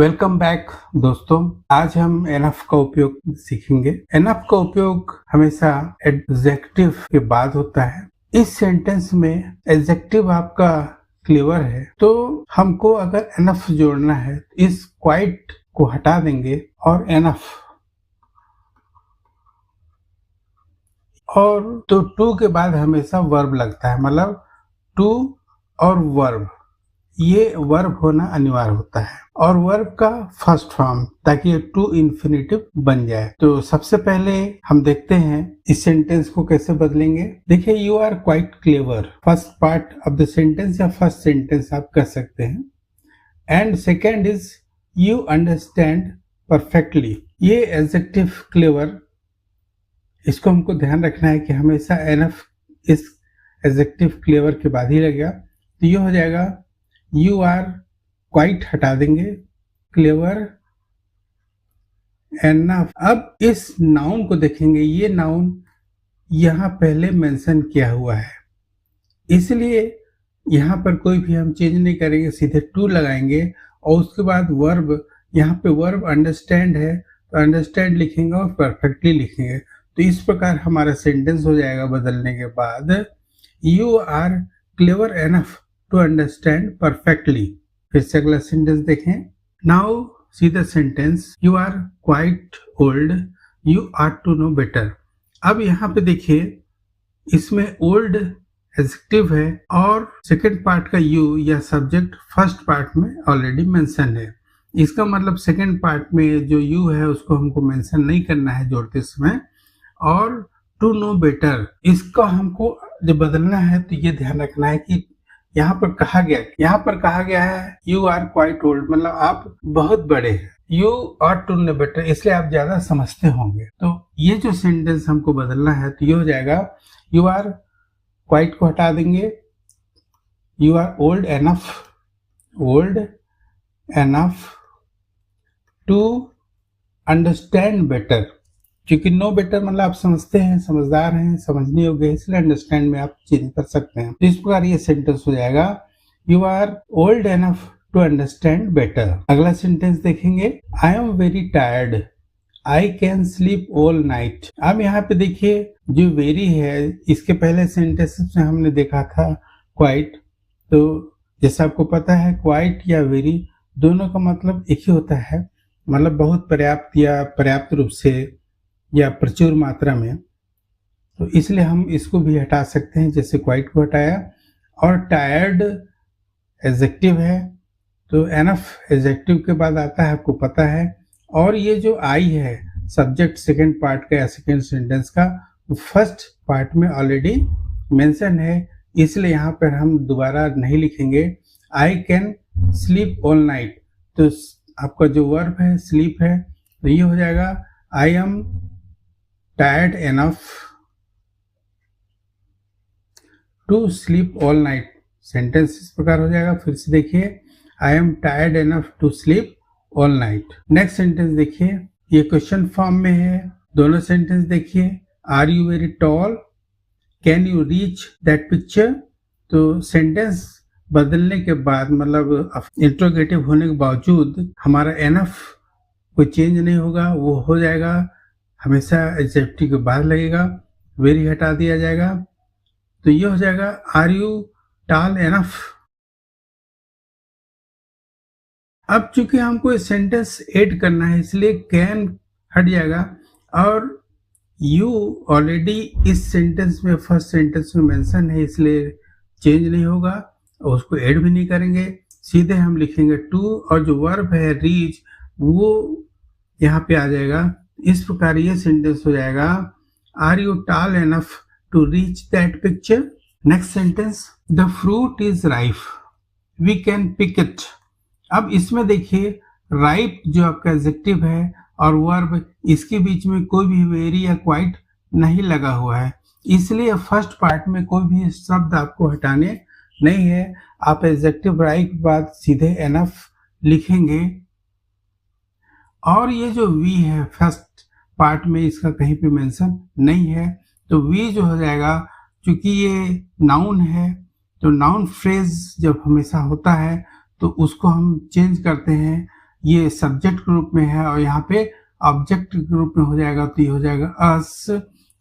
Welcome back दोस्तों। आज हम एनफ का उपयोग सीखेंगे। एनफ का उपयोग हमेशा एडजेक्टिव के बाद होता है। इस सेंटेंस में एडजेक्टिव आपका क्लेवर है तो हमको अगर एनफ जोड़ना है तो इस क्वाइट को हटा देंगे और एनफ, और तो टू के बाद हमेशा वर्ब लगता है, मतलब टू और वर्ब, ये वर्ब होना अनिवार्य होता है और वर्ब का फर्स्ट फॉर्म, ताकि टू इन्फिनिटिव बन जाए। तो सबसे पहले हम देखते हैं इस सेंटेंस को कैसे बदलेंगे। देखिए, you are quite clever, first part of the sentence या फर्स्ट सेंटेंस आप कह सकते हैं। And second is you understand perfectly. ये एडजेक्टिव क्लेवर, इसको हमको ध्यान रखना है कि हमेशा एनफ इस एडजेक्टिव क्लेवर के बाद ही लगेगा। तो ये हो जाएगा यू आर क्वाइट, हटा देंगे, क्लेवर, एनफ। अब इस नाउन को देखेंगे, ये नाउन यहाँ पहले मेंशन किया हुआ है, इसलिए यहाँ पर कोई भी हम चेंज नहीं करेंगे, सीधे टू लगाएंगे और उसके बाद वर्ब, यहाँ पे वर्ब अंडरस्टैंड है तो अंडरस्टैंड लिखेंगे और परफेक्टली लिखेंगे। तो इस प्रकार हमारा सेंटेंस हो जाएगा बदलने के बाद, you are clever enough to understand perfectly. फिर से अगला सेंटेंस देखें। Now see the sentence, you are quite old, you are to know better. अब यहाँ पे देखिए, इसमें ओल्ड एडजेक्टिव है और सेकंड पार्ट का यू या सब्जेक्ट फर्स्ट पार्ट में ऑलरेडी मेंशन है। इसका मतलब सेकंड पार्ट में जो यू है उसको हमको मेंशन नहीं करना है जोड़ते समय। और टू नो बेटर, इसका हमको जब बदलना है तो ये ध्यान रखना है कि यहाँ पर कहा गया है यू आर क्वाइट ओल्ड, मतलब आप बहुत बड़े हैं। You are to know better, इसलिए आप ज्यादा समझते होंगे। तो ये जो सेंटेंस हमको बदलना है तो ये हो जाएगा, यू आर क्वाइट को हटा देंगे, you are old enough to understand better. क्योंकि नो बेटर मतलब आप समझते हैं, समझदार हैं, समझने योग्य है, इसलिए अंडरस्टैंड में आप चेंज कर सकते हैं। तो इस प्रकार ये सेंटेंस हो जाएगा, you are old enough to understand better. अगला सेंटेंस देखेंगे, I am very tired, I can sleep all night. अब यहाँ पे देखिए, जो वेरी है, इसके पहले सेंटेंस में हमने देखा था क्वाइट। तो जैसा आपको पता है, क्वाइट या वेरी दोनों का मतलब एक ही होता है, मतलब बहुत पर्याप्त या पर्याप्त रूप से या प्रचुर मात्रा में। तो इसलिए हम इसको भी हटा सकते हैं, जैसे क्वाइट को हटाया। और टायर्ड एडजेक्टिव है तो एनफ एडजेक्टिव के बाद आता है, आपको पता है। और ये जो आई है सब्जेक्ट सेकंड पार्ट का या सेकंड सेंटेंस का, फर्स्ट पार्ट में ऑलरेडी मेंशन है, इसलिए यहाँ पर हम दोबारा नहीं लिखेंगे। आई कैन स्लीप ऑल नाइट, तो आपका जो वर्ब है स्लीप है, तो ये हो जाएगा, I am tired enough to sleep all night. Sentence इस प्रकार हो जाएगा। फिर से देखिए, I am tired enough to sleep all night. Next sentence देखिए, ये क्वेश्चन फॉर्म में है। दोनों सेंटेंस देखिए, are you very tall, can you reach that picture. तो सेंटेंस बदलने के बाद, मतलब इंट्रोगेटिव होने के बावजूद हमारा एनफ कोई चेंज नहीं होगा, वो हो जाएगा, हमेशा एडजेक्टिव के बाद लगेगा, वेरी हटा दिया जाएगा। तो ये हो जाएगा, आर यू टॉल एनफ। अब चूंकि हमको सेंटेंस ऐड करना है, इसलिए कैन हट जाएगा और यू ऑलरेडी इस सेंटेंस में फर्स्ट सेंटेंस में मेंशन है, इसलिए चेंज नहीं होगा और उसको ऐड भी नहीं करेंगे। सीधे हम लिखेंगे टू, और जो वर्ब है रीच वो यहाँ पे आ जाएगा। इस प्रकार ये सेंटेंस हो जाएगा, are you tall enough to reach that picture. Next sentence, the fruit is ripe, we can pick it. अब इसमें देखिए, राइप जो आपका एडजेक्टिव है और वर्ब, इसके बीच में कोई भी वेरी या क्वाइट नहीं लगा हुआ है, इसलिए फर्स्ट पार्ट में कोई भी शब्द आपको हटाने नहीं है। आप एडजेक्टिव राइप के बाद सीधे एनफ लिखेंगे। और ये जो वी है फर्स्ट पार्ट में, इसका कहीं पे मेंशन नहीं है, तो वी जो हो जाएगा, क्योंकि ये नाउन है तो नाउन फ्रेज जब हमेशा होता है तो उसको हम चेंज करते हैं ये सब्जेक्ट के रूप में है और यहाँ पे ऑब्जेक्ट के रूप में हो जाएगा, तो ये हो जाएगा अस।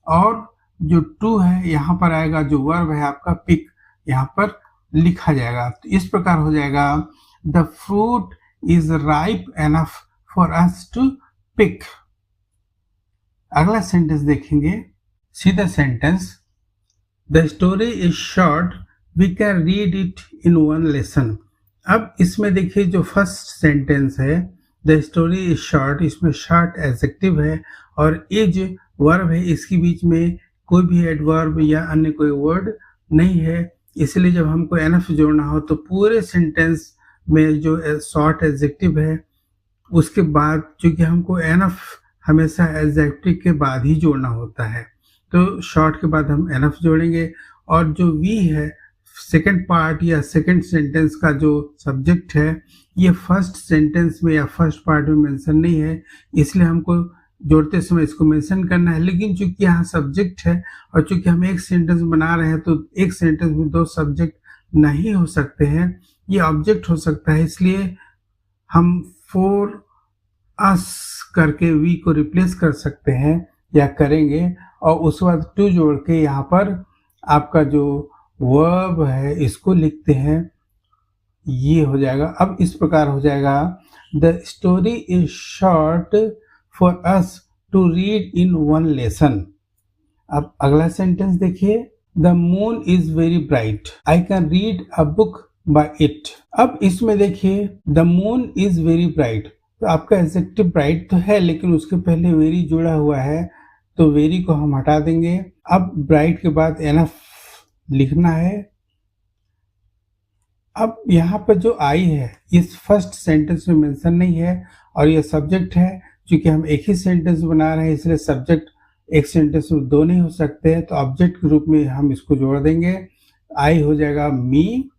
और जो टू है यहाँ पर आएगा, जो वर्ब है आपका पिक यहाँ पर लिखा जाएगा। तो इस प्रकार हो जाएगा the fruit is ripe enough for us to pick. अगला सेंटेंस देखेंगे, see the sentence, the story is short we can read it in one lesson. अब इसमें देखिए जो फर्स्ट सेंटेंस है, द स्टोरी इज शॉर्ट, इसमें शॉर्ट एडजेक्टिव है और इज वर्ब है, इसके बीच में कोई भी एडवर्ब या अन्य कोई वर्ड नहीं है। इसलिए जब हमको एनफ जोड़ना हो तो पूरे सेंटेंस में जो शॉर्ट एडजेक्टिव है उसके बाद, चूंकि हमको एनफ हमेशा एडजेक्टिव के बाद ही जोड़ना होता है, तो शॉर्ट के बाद हम एनफ जोड़ेंगे। और जो वी है सेकंड पार्ट या सेकंड सेंटेंस का जो सब्जेक्ट है, ये फर्स्ट सेंटेंस में या फर्स्ट पार्ट में मेंशन नहीं है, इसलिए हमको जोड़ते समय इसको मेंशन करना है। लेकिन चूंकि यहाँ सब्जेक्ट है और चूंकि हम एक सेंटेंस बना रहे हैं, तो एक सेंटेंस में दो सब्जेक्ट नहीं हो सकते हैं, ये ऑब्जेक्ट हो सकता है। इसलिए हम फॉर अस करके वी को रिप्लेस कर सकते हैं या करेंगे, और उसके बाद टू जोड़ के यहाँ पर आपका जो वर्ब है इसको लिखते हैं, ये हो जाएगा। अब इस प्रकार हो जाएगा, the story is short for us to read in one lesson. अब अगला सेंटेंस देखिए, the moon is very bright I can read a book by it. अब इसमें देखिए the moon is very bright, तो आपका एडजेक्टिव ब्राइट तो है लेकिन उसके पहले वेरी जुड़ा हुआ है, तो वेरी को हम हटा देंगे। अब ब्राइट के बाद एनफ लिखना है। अब यहाँ पर जो आई है इस फर्स्ट सेंटेंस में मेंशन नहीं है और ये सब्जेक्ट है। क्योंकि हम एक ही सेंटेंस बना रहे हैं इसलिए सब्जेक्ट एक सेंटेंस में दो नहीं हो सकते, तो ऑब्जेक्ट के रूप में हम इसको जोड़ देंगे। आई हो जाएगा मी,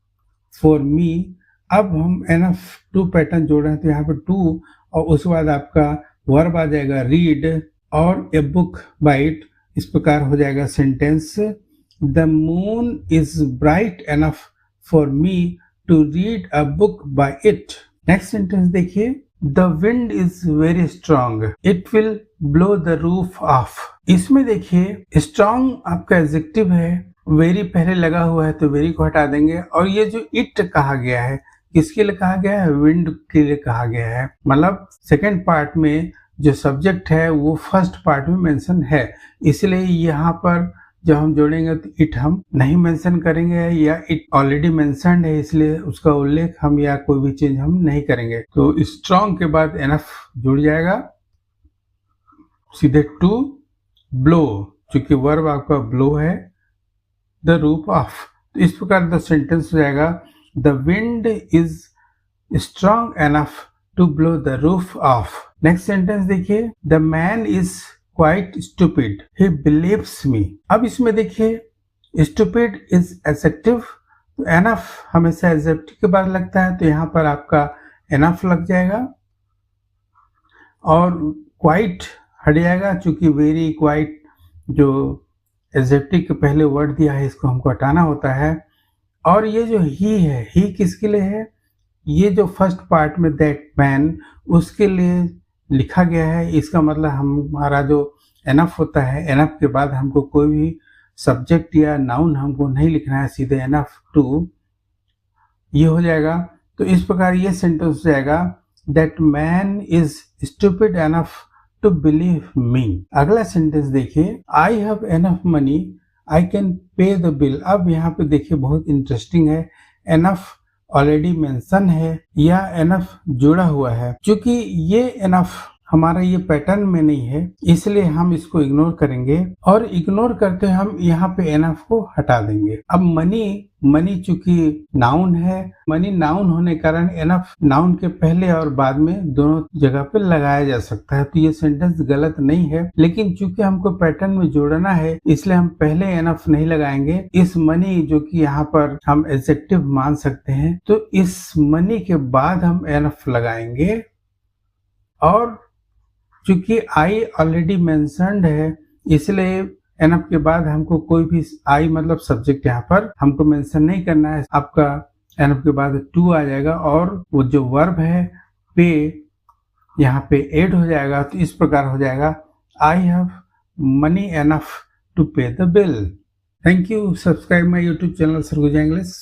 फॉर मी। अब हम एनफ टू पैटर्न जोड़ रहे हैं, तो यहाँ पर टू और उसके बाद आपका वर्ब आ जाएगा रीड और ए बुक बाय इट। इस प्रकार हो जाएगा sentence, the moon is bright enough for me to read a book by it. Next sentence देखिए, the wind is very strong it will blow the roof off. इसमें देखिए strong आपका adjective है, very पहले लगा हुआ है तो वेरी को हटा देंगे। और ये जो इट कहा गया है किसके लिए कहा गया है, विंड के लिए कहा गया है। मतलब सेकेंड पार्ट में जो सब्जेक्ट है वो फर्स्ट पार्ट में मेंशन है, इसलिए यहाँ पर जब हम जोड़ेंगे तो इट हम नहीं मेंशन करेंगे, या इट ऑलरेडी मेंशन्ड है इसलिए उसका उल्लेख हम या कोई भी चीज हम नहीं करेंगे। तो स्ट्रॉन्ग के बाद एनफ जुड़ जाएगा, सीधे टू ब्लो, चूंकि वर्ब आपका ब्लो है, द रूफ ऑफ। तो इस प्रकार द सेंटेंस हो जाएगा, the wind is strong enough to blow the roof off. Next sentence देखिए, the man is quite stupid he believes me. अब इसमें देखिए स्टूपिड इज एडजेक्टिव, तो एनफ हमेशा एडजेक्टिव के बाद लगता है, तो यहाँ पर आपका एनफ लग जाएगा और क्वाइट हट जाएगा, चूंकि वेरी क्वाइट जो एडजेक्टिव के पहले वर्ड दिया है इसको हमको हटाना होता है। और ये जो ही है, ही किसके लिए है, ये जो फर्स्ट पार्ट में दैट मैन उसके लिए लिखा गया है। इसका मतलब हमारा जो एनफ होता है, एनफ के बाद हमको कोई भी सब्जेक्ट या नाउन हमको नहीं लिखना है, सीधे एनफ टू ये हो जाएगा। तो इस प्रकार ये सेंटेंस हो जाएगा, that man is stupid enough to believe me. अगला सेंटेंस देखिए, I have enough money I can pay the bill. अब यहाँ पे देखिए बहुत इंटरेस्टिंग है, एनफ ऑलरेडी मेंशन है या एनफ जुड़ा हुआ है। क्योंकि ये एनफ हमारा ये पैटर्न में नहीं है इसलिए हम इसको इग्नोर करेंगे और इग्नोर करके हम यहाँ पे एनफ को हटा देंगे। अब मनी चूंकि नाउन है, मनी नाउन होने के कारण एनफ नाउन के पहले और बाद में दोनों जगह पे लगाया जा सकता है, तो ये सेंटेंस गलत नहीं है। लेकिन चूंकि हमको पैटर्न में जोड़ना है इसलिए हम पहले एनफ नहीं लगाएंगे। इस मनी जो कि यहाँ पर हम एडजेक्टिव मान सकते हैं, तो इस मनी के बाद हम एनफ लगाएंगे। और चूंकि आई ऑलरेडी मेंशन्ड है इसलिए एनफ के बाद हमको कोई भी आई मतलब सब्जेक्ट यहाँ पर हमको मेंशन नहीं करना है। आपका एनफ के बाद टू आ जाएगा और वो जो वर्ब है पे यहाँ पे ऐड हो जाएगा। तो इस प्रकार हो जाएगा, I have money enough to pay the bill. Thank you. Subscribe my YouTube channel Surguja English.